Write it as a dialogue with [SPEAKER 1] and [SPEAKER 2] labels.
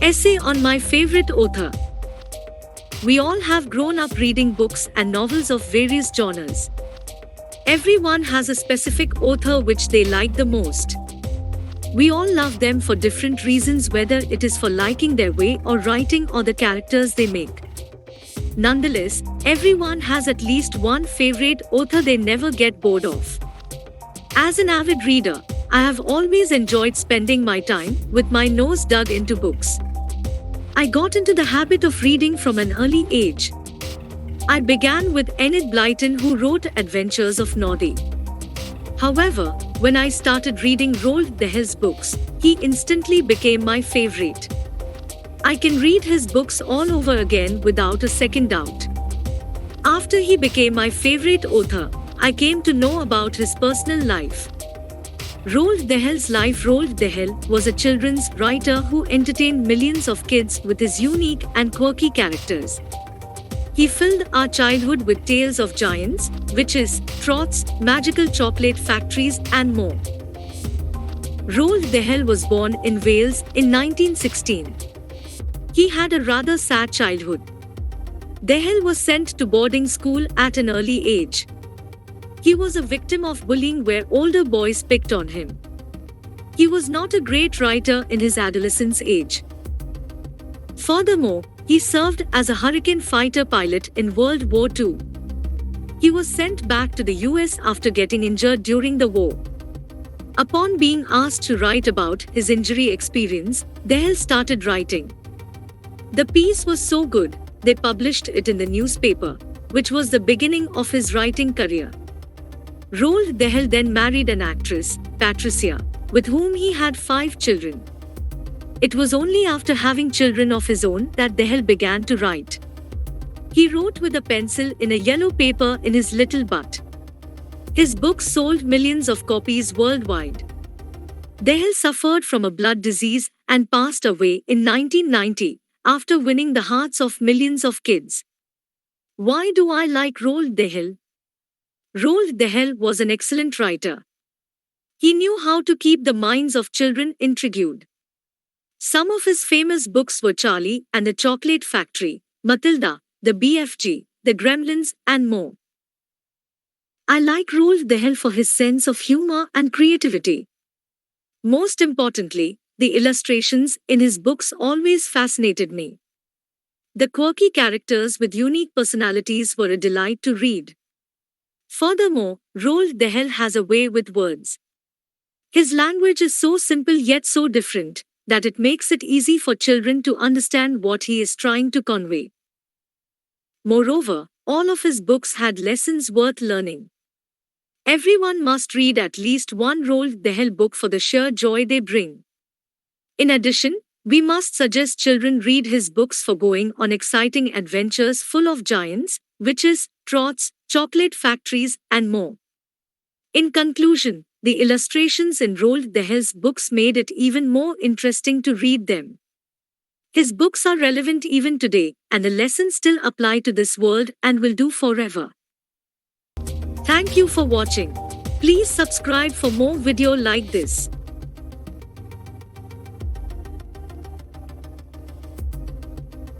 [SPEAKER 1] Essay on my favorite author. We all have grown up reading books and novels of various genres. Everyone has a specific author which they like the most. We all love them for different reasons, whether it is for liking their way or writing or the characters they make. Nonetheless, everyone has at least one favorite author they never get bored of. As an avid reader, I have always enjoyed spending my time with my nose dug into books. I got into the habit of reading from an early age. I began with Enid Blyton, who wrote Adventures of Noddy. However, when I started reading Roald Dahl's books, he instantly became my favorite. I can read his books all over again without a second doubt. After he became my favorite author, I came to know about his personal life. Roald Dahl's life. Roald Dahl was a children's writer who entertained millions of kids with his unique and quirky characters. He filled our childhood with tales of giants, witches, trots, magical chocolate factories, and more. Roald Dahl was born in Wales in 1916. He had a rather sad childhood. Dahl was sent to boarding school at an early age. He was a victim of bullying where older boys picked on him. He was not a great writer in his adolescence age. Furthermore, he served as a Hurricane fighter pilot in World War II. He was sent back to the US after getting injured during the war. Upon being asked to write about his injury experience, Dahl started writing. The piece was so good, they published it in the newspaper, which was the beginning of his writing career. Roald Dahl then married an actress, Patricia, with whom he had 5 children. It was only after having children of his own that Dahl began to write. He wrote with a pencil in a yellow paper in his little butt. His books sold millions of copies worldwide. Dahl suffered from a blood disease and passed away in 1990 after winning the hearts of millions of kids. Why do I like Roald Dahl? Roald Dahl was an excellent writer. He knew how to keep the minds of children intrigued. Some of his famous books were Charlie and the Chocolate Factory, Matilda, the BFG, the Gremlins, and more. I like Roald Dahl for his sense of humor and creativity. Most importantly, the illustrations in his books always fascinated me. The quirky characters with unique personalities were a delight to read. Furthermore, Roald Dahl has a way with words. His language is so simple yet so different that it makes it easy for children to understand what he is trying to convey. Moreover, all of his books had lessons worth learning. Everyone must read at least one Roald Dahl book for the sheer joy they bring. In addition, we must suggest children read his books for going on exciting adventures full of giants, witches, trots, chocolate factories, and more. In conclusion, the illustrations in Roald Dahl's books made it even more interesting to read them. His books are relevant even today, and the lessons still apply to this world and will do forever. Thank you for watching. Please subscribe for more videos like this.